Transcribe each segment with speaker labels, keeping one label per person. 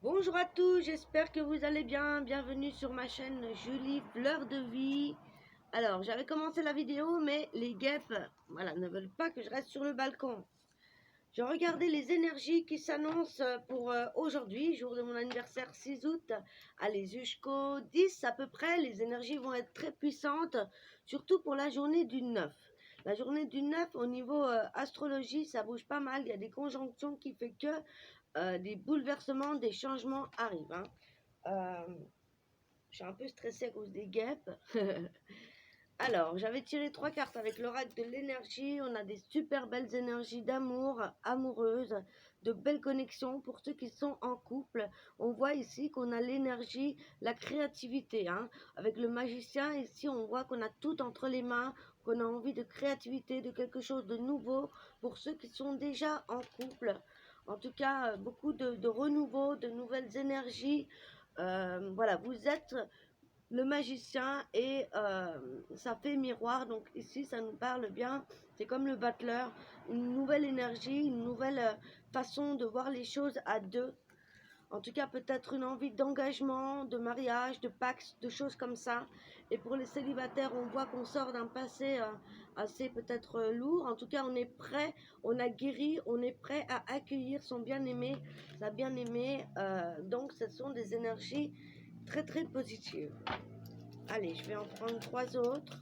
Speaker 1: Bonjour à tous, j'espère que vous allez bien. Bienvenue sur ma chaîne Julie Fleur de Vie. Alors, j'avais commencé la vidéo, mais les guêpes, voilà, ne veulent pas que je reste sur le balcon. J'ai regardé les énergies qui s'annoncent pour aujourd'hui, jour de mon anniversaire 6 août. Allez, jusqu'au 10 à peu près, les énergies vont être très puissantes, surtout pour la journée du 9. La journée du 9, au niveau astrologie, ça bouge pas mal. Il y a des conjonctions qui font que des bouleversements, des changements arrivent. Je suis un peu stressée à cause des guêpes. Alors, j'avais tiré 3 cartes avec l'oracle de l'énergie. On a des super belles énergies d'amour, amoureuses, de belles connexions pour ceux qui sont en couple. On voit ici qu'on a l'énergie, la créativité. Avec le magicien, ici, on voit qu'on a tout entre les mains, qu'on a envie de créativité, de quelque chose de nouveau pour ceux qui sont déjà en couple. En tout cas, beaucoup de renouveau, de nouvelles énergies. Voilà, vous êtes le magicien et ça fait miroir. Donc ici, ça nous parle bien. C'est comme le battleur, une nouvelle énergie, une nouvelle façon de voir les choses à deux. En tout cas, peut-être une envie d'engagement, de mariage, de pacte, de choses comme ça. Et pour les célibataires, on voit qu'on sort d'un passé assez peut-être lourd. En tout cas, on est prêt, on a guéri, on est prêt à accueillir son bien-aimé, sa bien-aimée. Donc, ce sont des énergies très, très positives. Allez, je vais en prendre 3 autres.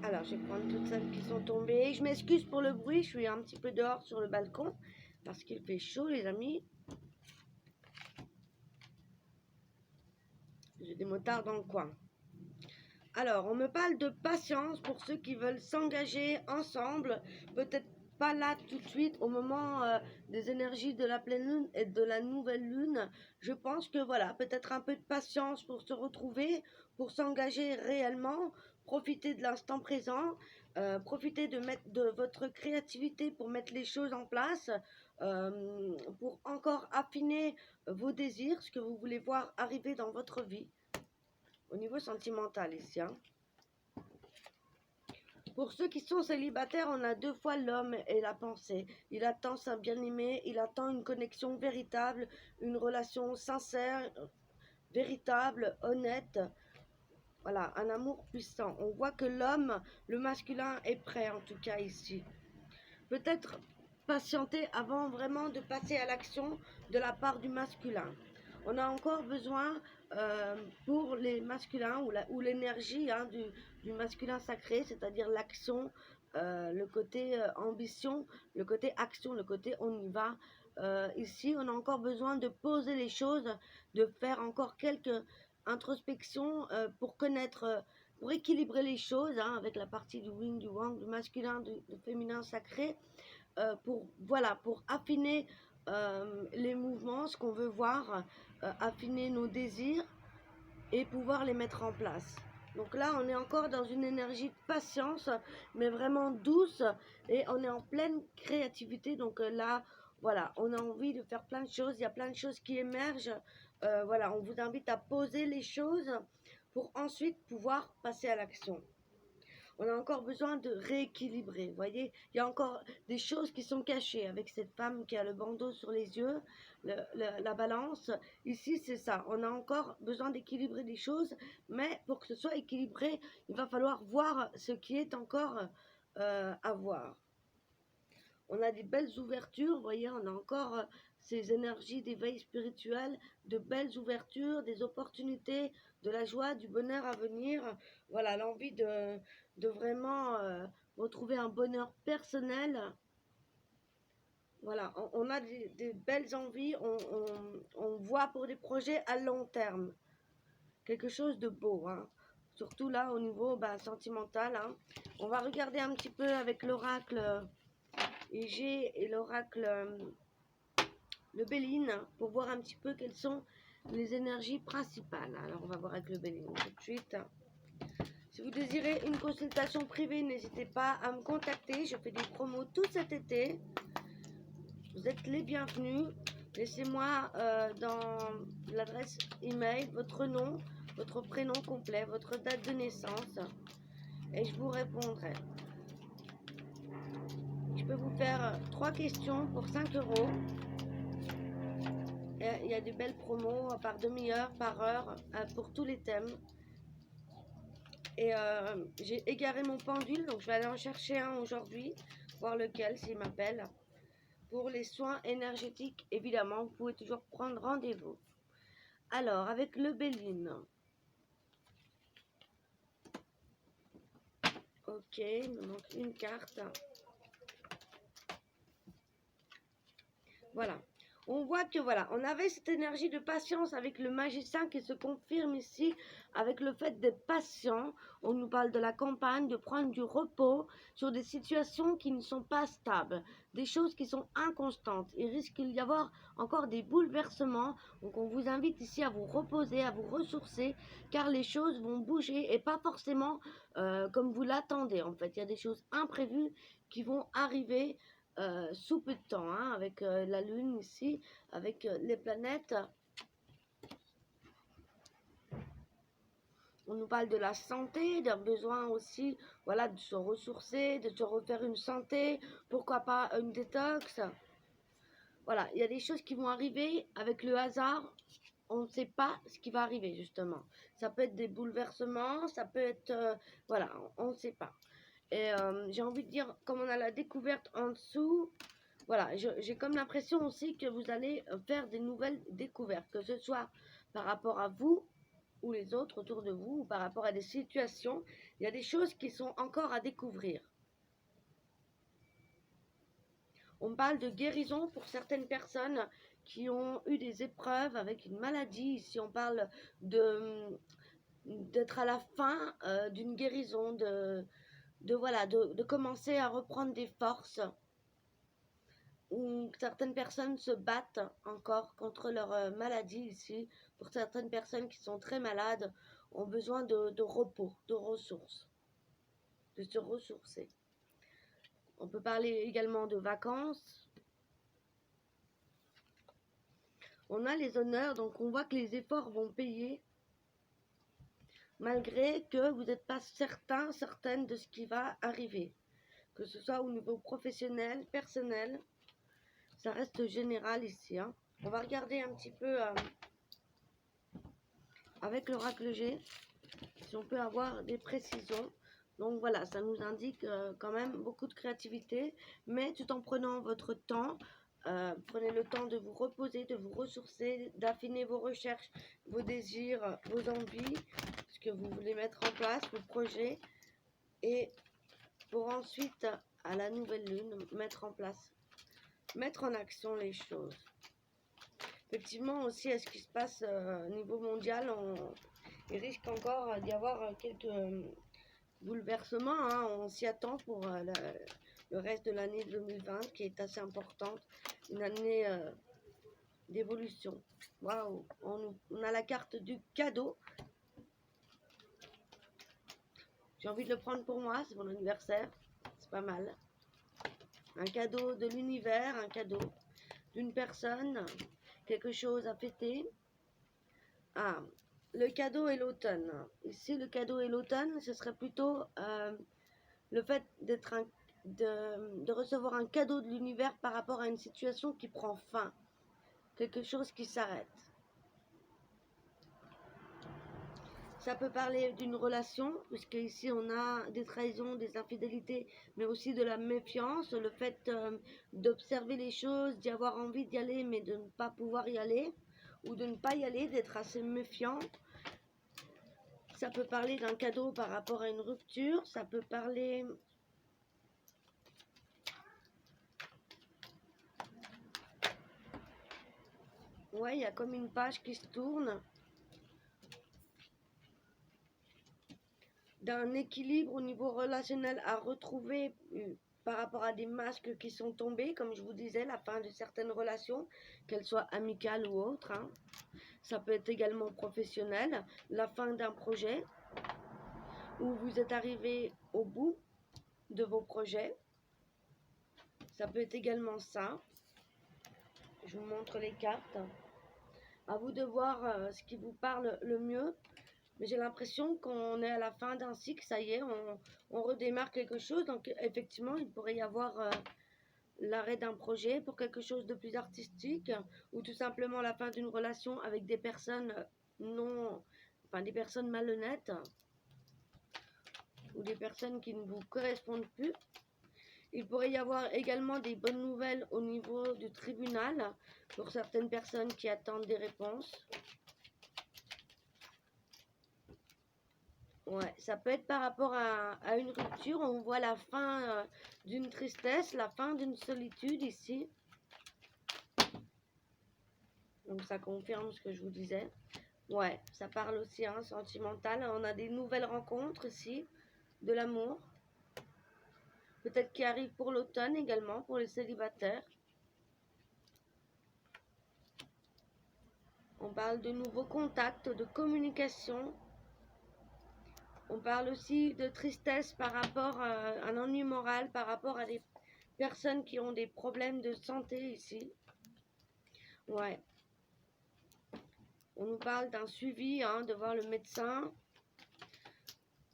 Speaker 1: Alors, je vais prendre toutes celles qui sont tombées. Je m'excuse pour le bruit, je suis un petit peu dehors sur le balcon parce qu'il fait chaud, les amis. J'ai des motards dans le coin. Alors, on me parle de patience pour ceux qui veulent s'engager ensemble. Peut-être pas là tout de suite, au moment des énergies de la pleine lune et de la nouvelle lune. Je pense que voilà, peut-être un peu de patience pour se retrouver, pour s'engager réellement. Profitez de l'instant présent. Profitez de votre créativité pour mettre les choses en place. Pour encore affiner vos désirs, ce que vous voulez voir arriver dans votre vie. Au niveau sentimental ici. Pour ceux qui sont célibataires, on a 2 fois l'homme et la pensée. Il attend sa bien-aimée, il attend une connexion véritable, une relation sincère, véritable, honnête. Voilà, un amour puissant. On voit que l'homme, le masculin, est prêt en tout cas ici. Peut-être patienter avant vraiment de passer à l'action de la part du masculin. On a encore besoin pour les masculins ou l'énergie du masculin sacré, c'est-à-dire l'action, le côté ambition, le côté action, le côté on y va. Ici, on a encore besoin de poser les choses, de faire encore quelques introspections pour connaître, pour équilibrer les choses avec la partie du yin, du yang, du masculin, du féminin sacré, pour affiner les mouvements, ce qu'on veut voir, affiner nos désirs et pouvoir les mettre en place. Donc là, on est encore dans une énergie de patience, mais vraiment douce, et on est en pleine créativité. Donc là, voilà, on a envie de faire plein de choses, il y a plein de choses qui émergent. Voilà, on vous invite à poser les choses pour ensuite pouvoir passer à l'action. On a encore besoin de rééquilibrer. Vous voyez, il y a encore des choses qui sont cachées avec cette femme qui a le bandeau sur les yeux, la balance. Ici, c'est ça. On a encore besoin d'équilibrer des choses, mais pour que ce soit équilibré, il va falloir voir ce qui est encore à voir. On a des belles ouvertures, vous voyez, on a encore ces énergies d'éveil spirituel, de belles ouvertures, des opportunités, de la joie, du bonheur à venir. Voilà, l'envie de vraiment retrouver un bonheur personnel. Voilà, on a des belles envies, on voit pour des projets à long terme. Quelque chose de beau, surtout là au niveau sentimental. On va regarder un petit peu avec l'oracle IG et l'oracle le Béline pour voir un petit peu quelles sont les énergies principales. Alors on va voir avec le Béline tout de suite. Si vous désirez une consultation privée, n'hésitez pas à me contacter. Je fais des promos tout cet été. Vous êtes les bienvenus. Laissez-moi dans l'adresse email votre nom, votre prénom complet, votre date de naissance et je vous répondrai. faire 3 questions pour 5 euros. Il y a des belles promos par demi-heure, par heure, pour tous les thèmes. Et j'ai égaré mon pendule, donc je vais aller en chercher un aujourd'hui, voir lequel, s'il m'appelle. Pour les soins énergétiques, évidemment, vous pouvez toujours prendre rendez-vous. Alors, avec le Béline. Ok, il me manque une carte. Voilà. On voit que voilà, on avait cette énergie de patience avec le magicien qui se confirme ici avec le fait d'être patient. On nous parle de la campagne, de prendre du repos sur des situations qui ne sont pas stables, des choses qui sont inconstantes. Il risque d'y avoir encore des bouleversements. Donc on vous invite ici à vous reposer, à vous ressourcer, car les choses vont bouger et pas forcément comme vous l'attendez. En fait, il y a des choses imprévues qui vont arriver. Sous peu de temps, hein, avec la Lune ici, avec les planètes. On nous parle de la santé, d'un besoin aussi, voilà, de se ressourcer, de se refaire une santé, pourquoi pas une détox. Voilà, il y a des choses qui vont arriver avec le hasard. On ne sait pas ce qui va arriver, justement. Ça peut être des bouleversements, ça peut être... voilà, on ne sait pas. Et j'ai envie de dire, comme on a la découverte en dessous... Voilà, j'ai comme l'impression aussi que vous allez faire des nouvelles découvertes, que ce soit par rapport à vous ou les autres autour de vous, ou par rapport à des situations. Il y a des choses qui sont encore à découvrir. On parle de guérison pour certaines personnes qui ont eu des épreuves avec une maladie. Ici, on parle d'être à la fin d'une guérison, de commencer à reprendre des forces. Où certaines personnes se battent encore contre leur maladie ici. Pour certaines personnes qui sont très malades, ont besoin de repos, de ressources, de se ressourcer. On peut parler également de vacances. On a les honneurs, donc on voit que les efforts vont payer, malgré que vous n'êtes pas certaine de ce qui va arriver. Que ce soit au niveau professionnel, personnel, ça reste général ici. Hein. On va regarder un petit peu avec l'oracle G, si on peut avoir des précisions. Donc voilà, ça nous indique quand même beaucoup de créativité, mais tout en prenant votre temps. Prenez le temps de vous reposer, de vous ressourcer, d'affiner vos recherches, vos désirs, vos envies, ce que vous voulez mettre en place, vos projets, et pour ensuite, à la nouvelle lune, mettre en action les choses. Effectivement aussi, à ce qui se passe au niveau mondial, il risque encore d'y avoir quelques bouleversements. Hein. On s'y attend pour le reste de l'année 2020, qui est assez importante. Une année d'évolution. Waouh! On a la carte du cadeau. J'ai envie de le prendre pour moi, c'est mon anniversaire. C'est pas mal. Un cadeau de l'univers, un cadeau d'une personne, quelque chose à fêter. Ah, le cadeau et l'automne. Ici, le cadeau et l'automne, ce serait plutôt le fait de recevoir un cadeau de l'univers par rapport à une situation qui prend fin. Quelque chose qui s'arrête. Ça peut parler d'une relation, puisque ici on a des trahisons, des infidélités, mais aussi de la méfiance, le fait d'observer les choses, d'y avoir envie d'y aller, mais de ne pas pouvoir y aller, ou de ne pas y aller, d'être assez méfiant. Ça peut parler d'un cadeau par rapport à une rupture, ça peut parler... Ouais, il y a comme une page qui se tourne. D'un équilibre au niveau relationnel à retrouver par rapport à des masques qui sont tombés, comme je vous disais, la fin de certaines relations, qu'elles soient amicales ou autres. Hein. Ça peut être également professionnel, la fin d'un projet, où vous êtes arrivé au bout de vos projets. Ça peut être également ça. Je vous montre les cartes. À vous de voir ce qui vous parle le mieux. Mais j'ai l'impression qu'on est à la fin d'un cycle, ça y est, on redémarre quelque chose. Donc effectivement, il pourrait y avoir l'arrêt d'un projet pour quelque chose de plus artistique, ou tout simplement la fin d'une relation avec des personnes non, enfin des personnes malhonnêtes, ou des personnes qui ne vous correspondent plus. Il pourrait y avoir également des bonnes nouvelles au niveau du tribunal pour certaines personnes qui attendent des réponses. Ouais, ça peut être par rapport à une rupture. On voit la fin d'une tristesse, la fin d'une solitude ici. Donc ça confirme ce que je vous disais. Ouais, ça parle aussi hein, sentimental. On a des nouvelles rencontres ici, de l'amour. Peut-être qui arrive pour l'automne également, pour les célibataires. On parle de nouveaux contacts, de communication. On parle aussi de tristesse par rapport à un ennui moral, par rapport à des personnes qui ont des problèmes de santé ici. Ouais. On nous parle d'un suivi, hein, de voir le médecin.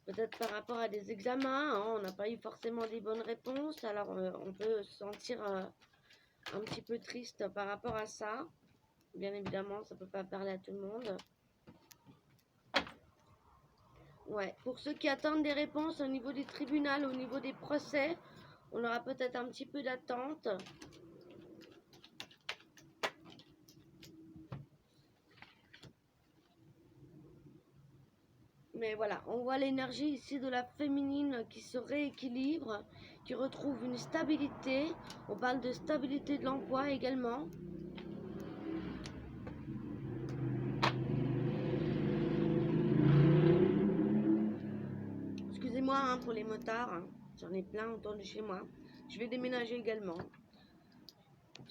Speaker 1: Peut-être par rapport à des examens, hein, on n'a pas eu forcément des bonnes réponses. Alors on peut se sentir un petit peu triste par rapport à ça. Bien évidemment, ça ne peut pas parler à tout le monde. Ouais. Pour ceux qui attendent des réponses au niveau du tribunal, au niveau des procès, on aura peut-être un petit peu d'attente. Mais voilà, on voit l'énergie ici de la féminine qui se rééquilibre, qui retrouve une stabilité. On parle de stabilité de l'emploi également. Excusez-moi hein, pour les motards, hein. J'en ai plein autour de chez moi. Je vais déménager également.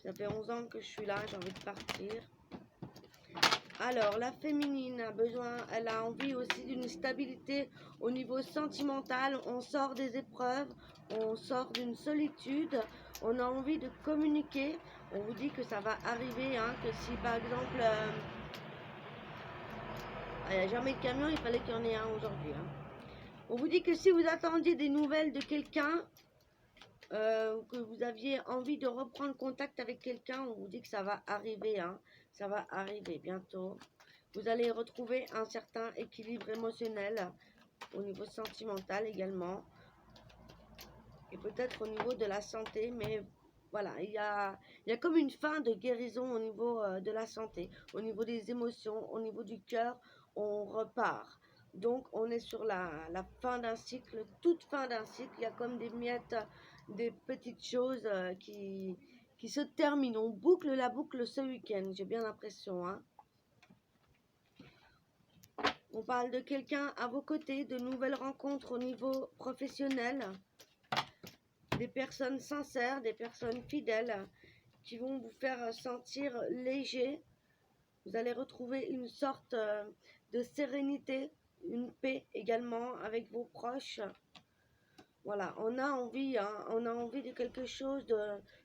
Speaker 1: Ça fait 11 ans que je suis là, j'ai envie de partir. Alors, la féminine a besoin, elle a envie aussi d'une stabilité au niveau sentimental. On sort des épreuves, on sort d'une solitude, on a envie de communiquer. On vous dit que ça va arriver, hein, que si par exemple, il n'y a jamais de camion, il fallait qu'il y en ait un aujourd'hui. Hein. On vous dit que si vous attendiez des nouvelles de quelqu'un, que vous aviez envie de reprendre contact avec quelqu'un, on vous dit que ça va arriver, hein. Ça va arriver bientôt. Vous allez retrouver un certain équilibre émotionnel au niveau sentimental également. Et peut-être au niveau de la santé, mais voilà, il y a comme une fin de guérison au niveau de la santé, au niveau des émotions, au niveau du cœur, on repart. Donc on est sur la fin d'un cycle, toute fin d'un cycle, il y a comme des miettes, des petites choses qui se terminent. On boucle la boucle ce week-end, j'ai bien l'impression. Hein. On parle de quelqu'un à vos côtés, de nouvelles rencontres au niveau professionnel, des personnes sincères, des personnes fidèles qui vont vous faire sentir léger. Vous allez retrouver une sorte de sérénité, une paix également avec vos proches. Voilà, on a envie, hein, on a envie de quelque chose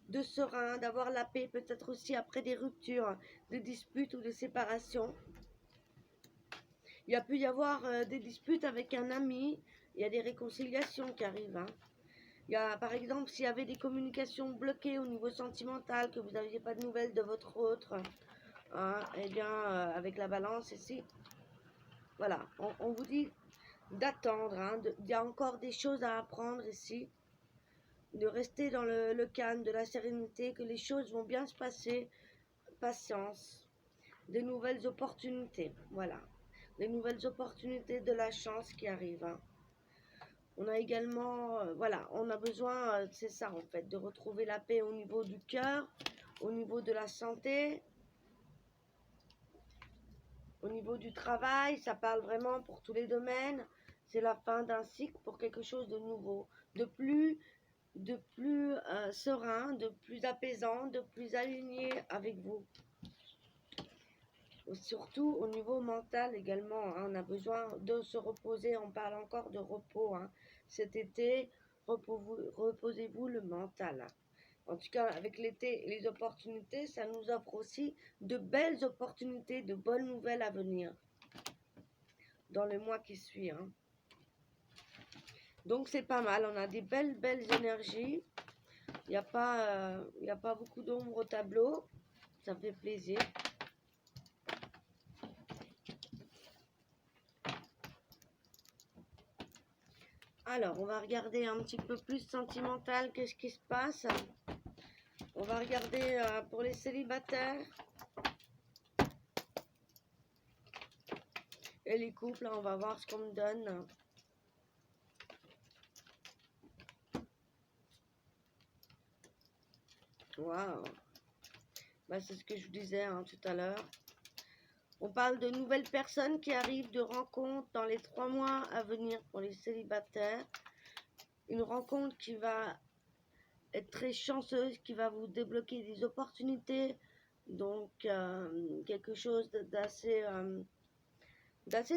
Speaker 1: de serein, d'avoir la paix, peut-être aussi après des ruptures, des disputes ou des séparations. Il y a pu y avoir des disputes avec un ami, il y a des réconciliations qui arrivent. Hein. Il y a, par exemple, s'il y avait des communications bloquées au niveau sentimental, que vous n'aviez pas de nouvelles de votre autre, hein, eh bien, avec la balance ici, voilà, on vous dit d'attendre, hein, il y a encore des choses à apprendre ici, de rester dans le calme, de la sérénité, que les choses vont bien se passer, patience, des nouvelles opportunités, voilà. Les nouvelles opportunités de la chance qui arrivent. Hein. On a également, voilà, on a besoin, c'est ça en fait, de retrouver la paix au niveau du cœur, au niveau de la santé, au niveau du travail, ça parle vraiment pour tous les domaines. C'est la fin d'un cycle pour quelque chose de nouveau, de plus serein, de plus apaisant, de plus aligné avec vous. Surtout au niveau mental également, hein, on a besoin de se reposer, on parle encore de repos. Hein. Cet été, reposez-vous le mental. En tout cas, avec l'été et les opportunités, ça nous offre aussi de belles opportunités, de bonnes nouvelles à venir dans le mois qui suit. Donc c'est pas mal, on a des belles énergies. Il n'y a pas beaucoup d'ombre au tableau. Ça me fait plaisir. Alors, on va regarder un petit peu plus sentimental, qu'est-ce qui se passe. On va regarder pour les célibataires. Et les couples, on va voir ce qu'on me donne. Waouh. Bah, c'est ce que je vous disais hein, tout à l'heure. On parle de nouvelles personnes qui arrivent, de rencontres dans les 3 mois à venir pour les célibataires. Une rencontre qui va être très chanceuse, qui va vous débloquer des opportunités. Donc, quelque chose d'assez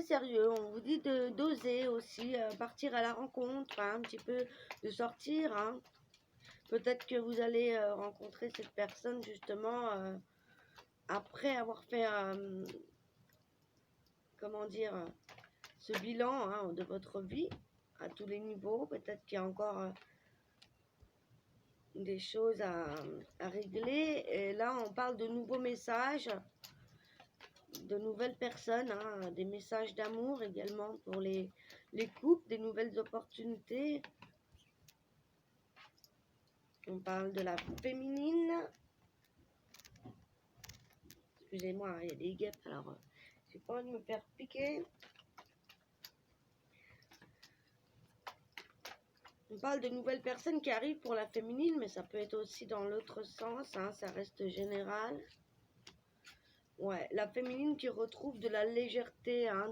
Speaker 1: sérieux. On vous dit d'oser aussi partir à la rencontre, hein, un petit peu de sortir. Hein. Peut-être que vous allez rencontrer cette personne justement après avoir fait, comment dire, ce bilan hein, de votre vie à tous les niveaux. Peut-être qu'il y a encore des choses à régler. Et là, on parle de nouveaux messages, de nouvelles personnes, hein, des messages d'amour également pour les couples, des nouvelles opportunités. On parle de la féminine. Excusez-moi, il y a des guêpes, alors j'ai pas envie de me faire piquer. On parle de nouvelles personnes qui arrivent pour la féminine, mais ça peut être aussi dans l'autre sens, hein, ça reste général. Ouais, la féminine qui retrouve de la légèreté, hein,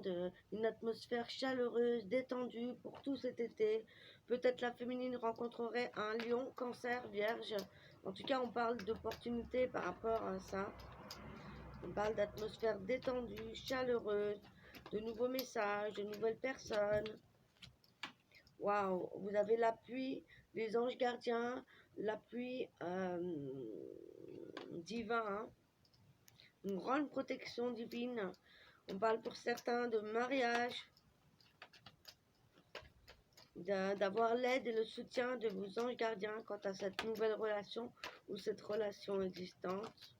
Speaker 1: une atmosphère chaleureuse, détendue pour tout cet été. Peut-être la féminine rencontrerait un lion, cancer, vierge. En tout cas, on parle d'opportunités par rapport à ça. On parle d'atmosphère détendue, chaleureuse, de nouveaux messages, de nouvelles personnes. Waouh, vous avez l'appui des anges gardiens, l'appui divin, hein. Une grande protection divine. On parle pour certains de mariage, d'avoir l'aide et le soutien de vos anges gardiens quant à cette nouvelle relation ou cette relation existante.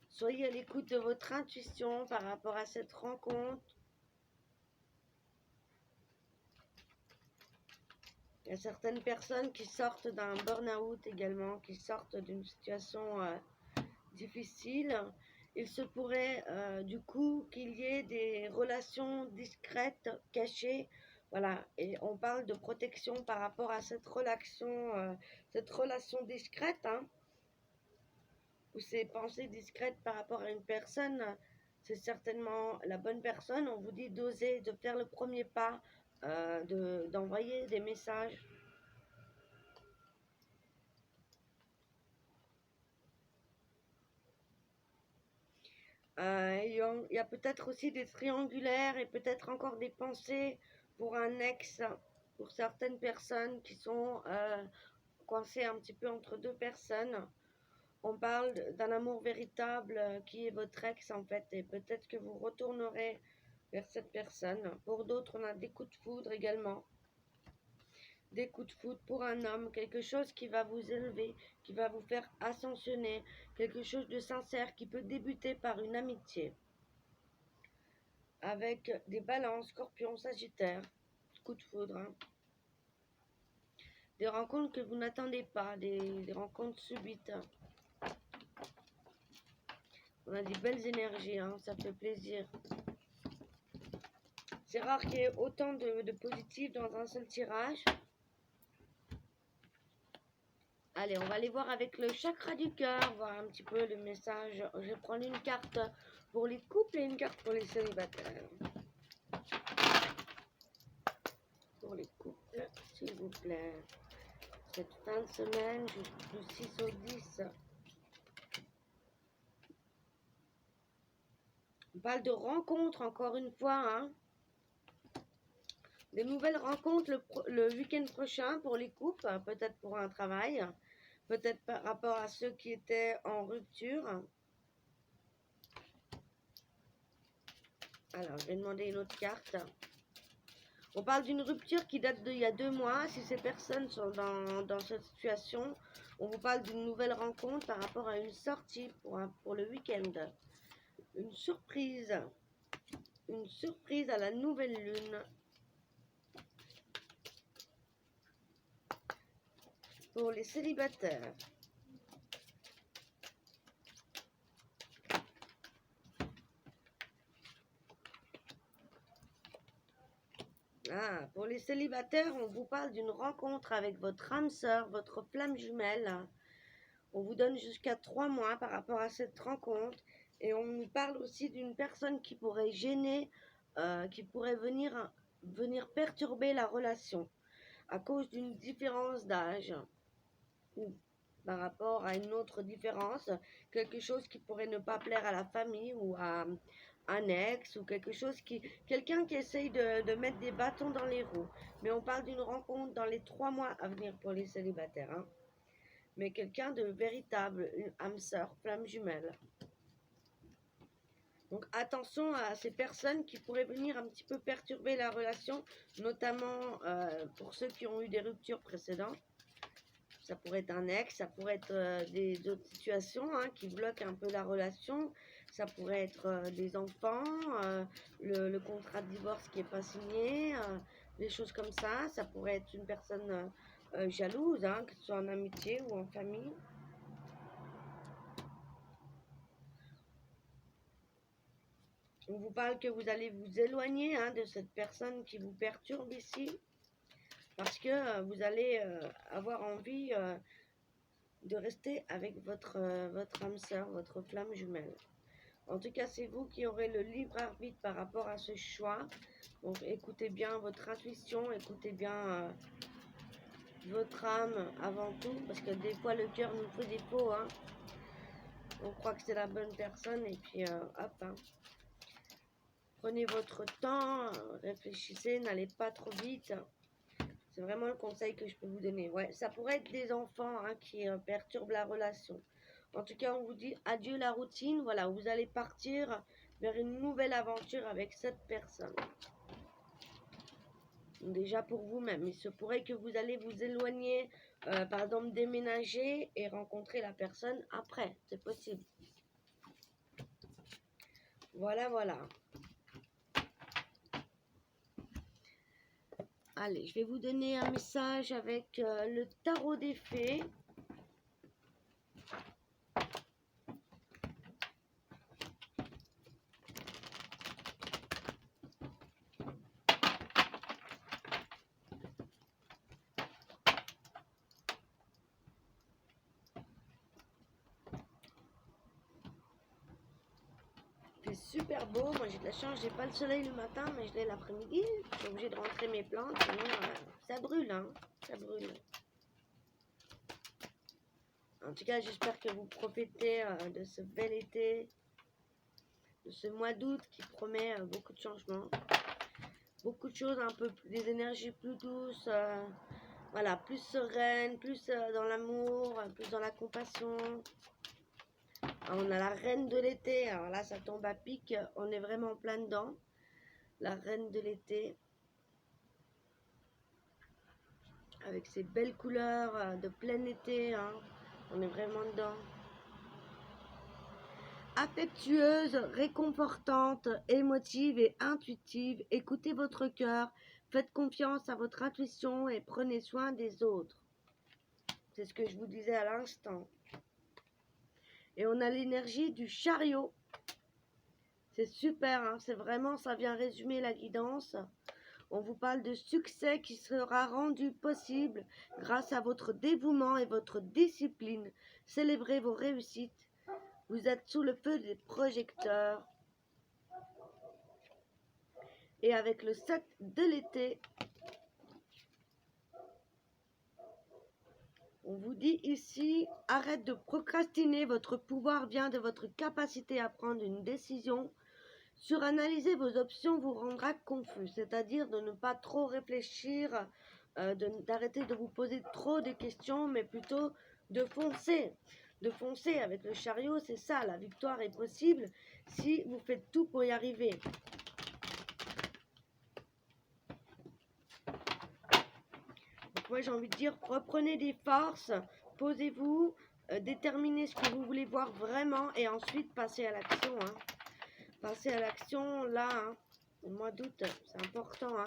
Speaker 1: Soyez à l'écoute de votre intuition par rapport à cette rencontre. Il y a certaines personnes qui sortent d'un burn-out également, qui sortent d'une situation difficile. Il se pourrait du coup qu'il y ait des relations discrètes, cachées. Voilà, et on parle de protection par rapport à cette relation discrète, hein, ou ces pensées discrètes par rapport à une personne. C'est certainement la bonne personne. On vous dit d'oser, de faire le premier pas, d'envoyer des messages. Il y a peut-être aussi des triangulaires et peut-être encore des pensées pour un ex, pour certaines personnes qui sont coincées un petit peu entre deux personnes. On parle d'un amour véritable qui est votre ex en fait, et peut-être que vous retournerez vers cette personne. Pour d'autres, on a des coups de foudre également. Des coups de foudre pour un homme, quelque chose qui va vous élever, qui va vous faire ascensionner, quelque chose de sincère qui peut débuter par une amitié. Avec des balances, scorpions, sagittaires, coup de foudre. Hein. Des rencontres que vous n'attendez pas, des rencontres subites. On a des belles énergies, hein, ça fait plaisir. C'est rare qu'il y ait autant de positifs dans un seul tirage. Allez, on va aller voir avec le chakra du cœur, voir un petit peu le message. Je vais prendre une carte pour les couples et une carte pour les célibataires. Pour les couples, s'il vous plaît. Cette fin de semaine, du 6 au 10. On parle de rencontres, encore une fois. Hein. Des nouvelles rencontres le week-end prochain pour les couples, peut-être pour un travail, peut-être par rapport à ceux qui étaient en rupture. Alors, je vais demander une autre carte. On parle d'une rupture qui date d'il y a 2 mois. Si ces personnes sont dans cette situation, on vous parle d'une nouvelle rencontre par rapport à une sortie pour le week-end. Une surprise à la nouvelle lune. Pour les célibataires. Pour les célibataires, on vous parle d'une rencontre avec votre âme sœur, votre flamme jumelle. On vous donne jusqu'à 3 mois par rapport à cette rencontre. Et on nous parle aussi d'une personne qui pourrait gêner, qui pourrait venir perturber la relation à cause d'une différence d'âge ou par rapport à une autre différence, quelque chose qui pourrait ne pas plaire à la famille ou à un ex ou quelqu'un qui essaye de mettre des bâtons dans les roues. Mais on parle d'une rencontre dans les 3 mois à venir pour les célibataires, hein. Mais quelqu'un de véritable, une âme sœur, flamme jumelle. Donc attention à ces personnes qui pourraient venir un petit peu perturber la relation, notamment pour ceux qui ont eu des ruptures précédentes. Ça pourrait être un ex, ça pourrait être des autres situations qui bloquent un peu la relation. Ça pourrait être des enfants, le contrat de divorce qui n'est pas signé, des choses comme ça. Ça pourrait être une personne jalouse, que ce soit en amitié ou en famille. On vous parle que vous allez vous éloigner de cette personne qui vous perturbe ici. Parce que vous allez avoir envie de rester avec votre âme sœur, votre flamme jumelle. En tout cas, c'est vous qui aurez le libre arbitre par rapport à ce choix. Donc écoutez bien votre intuition, écoutez bien votre âme avant tout, parce que des fois le cœur nous fait défaut. On croit que c'est la bonne personne et puis hop. Prenez votre temps, réfléchissez, n'allez pas trop vite. C'est vraiment le conseil que je peux vous donner. Ouais, ça pourrait être des enfants qui perturbent la relation. En tout cas, on vous dit adieu la routine. Voilà, vous allez partir vers une nouvelle aventure avec cette personne. Déjà pour vous-même, il se pourrait que vous allez vous éloigner, par exemple déménager et rencontrer la personne après. C'est possible. Voilà, voilà. Allez, je vais vous donner un message avec le tarot des fées. C'est super beau. Moi, j'ai de la chance, j'ai pas le soleil le matin, mais je l'ai l'après-midi. Je suis obligée de rentrer mes plantes, sinon ça brûle, ça brûle. En tout cas, j'espère que vous profitez de ce bel été, de ce mois d'août qui promet beaucoup de changements, beaucoup de choses, un peu des énergies plus douces, voilà, plus sereines, plus dans l'amour, plus dans la compassion. Alors, on a la reine de l'été, alors là ça tombe à pic, on est vraiment plein dedans, la reine de l'été, avec ses belles couleurs de plein été, on est vraiment dedans. Affectueuse, réconfortante, émotive et intuitive, écoutez votre cœur, faites confiance à votre intuition et prenez soin des autres. C'est ce que je vous disais à l'instant. Et on a l'énergie du chariot. C'est super, c'est vraiment, ça vient résumer la guidance. On vous parle de succès qui sera rendu possible grâce à votre dévouement et votre discipline. Célébrez vos réussites. Vous êtes sous le feu des projecteurs. Et avec le 7 de l'été, on vous dit ici, arrête de procrastiner. Votre pouvoir vient de votre capacité à prendre une décision. Suranalyser vos options vous rendra confus, c'est-à-dire de ne pas trop réfléchir, d'arrêter de vous poser trop de questions, mais plutôt de foncer. De foncer avec le chariot, c'est ça, la victoire est possible si vous faites tout pour y arriver. moi j'ai envie de dire, reprenez des forces, posez-vous, déterminez ce que vous voulez voir vraiment et ensuite passez à l'action. Hein. Passez à l'action là, hein. Au mois d'août, c'est important. Hein.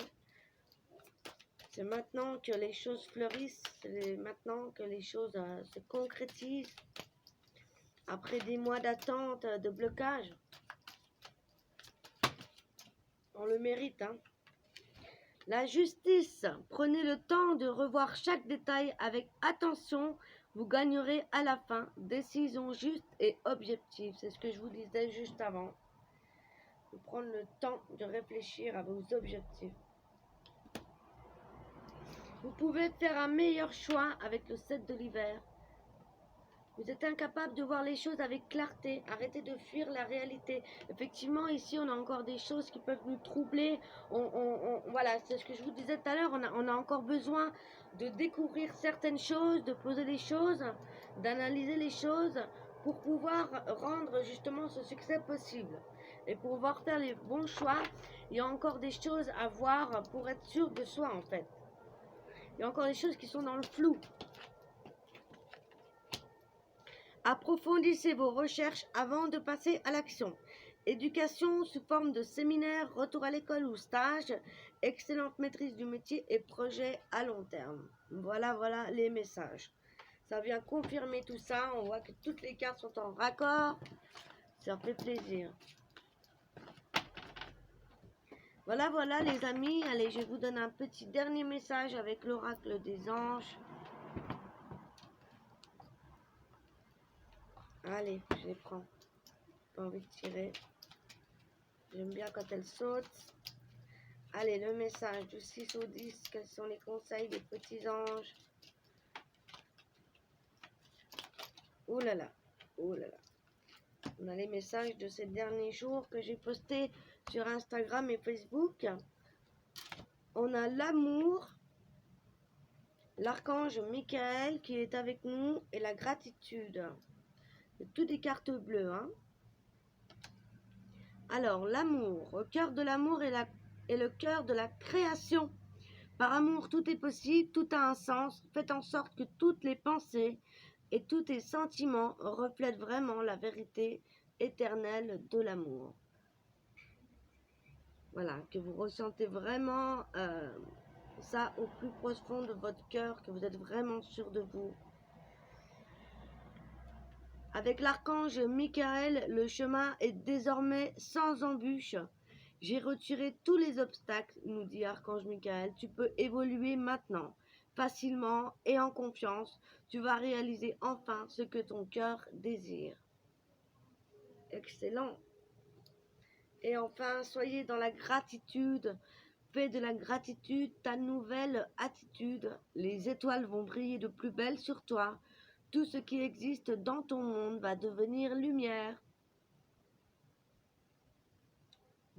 Speaker 1: C'est maintenant que les choses fleurissent, c'est maintenant que les choses se concrétisent. Après des mois d'attente, de blocage, on le mérite. Hein. La justice, prenez le temps de revoir chaque détail avec attention, vous gagnerez à la fin. Décision juste et objective, c'est ce que je vous disais juste avant. Vous prendre le temps de réfléchir à vos objectifs. Vous pouvez faire un meilleur choix avec le 7 de l'hiver. Vous êtes incapable de voir les choses avec clarté. Arrêtez de fuir la réalité. Effectivement, ici, on a encore des choses qui peuvent nous troubler. Voilà, c'est ce que je vous disais tout à l'heure. On a encore besoin de découvrir certaines choses, de poser les choses, d'analyser les choses pour pouvoir rendre justement ce succès possible. Et pour pouvoir faire les bons choix, il y a encore des choses à voir pour être sûr de soi, en fait. Il y a encore des choses qui sont dans le flou. Approfondissez vos recherches avant de passer à l'action. Éducation sous forme de séminaire, retour à l'école ou stage, excellente maîtrise du métier et projet à long terme. Voilà les messages. Ça vient confirmer tout ça. On voit que toutes les cartes sont en raccord. Ça fait plaisir. Voilà les amis. Allez, je vous donne un petit dernier message avec l'oracle des anges. Allez, je les prends. Pas envie de tirer. J'aime bien quand elles sautent. Allez, le message du 6 au 10. Quels sont les conseils des petits anges? Oh là là. Oh là là. On a les messages de ces derniers jours que j'ai postés sur Instagram et Facebook. On a l'amour, l'archange Michael qui est avec nous et la gratitude. C'est tout des cartes bleues. Hein. Alors, l'amour. Au cœur de l'amour est le cœur de la création. Par amour, tout est possible, tout a un sens. Faites en sorte que toutes les pensées et tous les sentiments reflètent vraiment la vérité éternelle de l'amour. Voilà, que vous ressentez vraiment ça au plus profond de votre cœur, que vous êtes vraiment sûr de vous. Avec l'archange Michael, le chemin est désormais sans embûche. J'ai retiré tous les obstacles, nous dit Archange Michael. Tu peux évoluer maintenant, facilement et en confiance. Tu vas réaliser enfin ce que ton cœur désire. Excellent. Et enfin, soyez dans la gratitude. Fais de la gratitude ta nouvelle attitude. Les étoiles vont briller de plus belle sur toi. Tout ce qui existe dans ton monde va devenir lumière.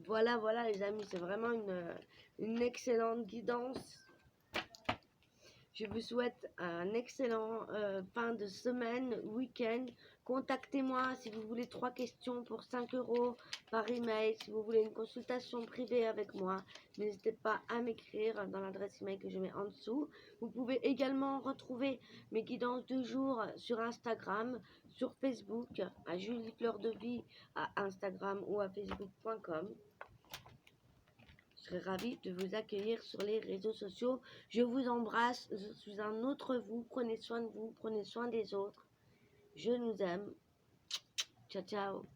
Speaker 1: Voilà les amis, c'est vraiment une excellente guidance. Je vous souhaite un excellent fin de semaine, week-end. Contactez-moi si vous voulez 3 questions pour 5 € par email. Si vous voulez une consultation privée avec moi, n'hésitez pas à m'écrire dans l'adresse email que je mets en dessous. Vous pouvez également retrouver mes guidances du jour sur Instagram, sur Facebook, à Julie Fleur de Vie, à Instagram ou à facebook.com. Je serai ravie de vous accueillir sur les réseaux sociaux. Je vous embrasse. Je suis un autre vous. Prenez soin de vous. Prenez soin des autres. Je nous aime. Ciao, ciao.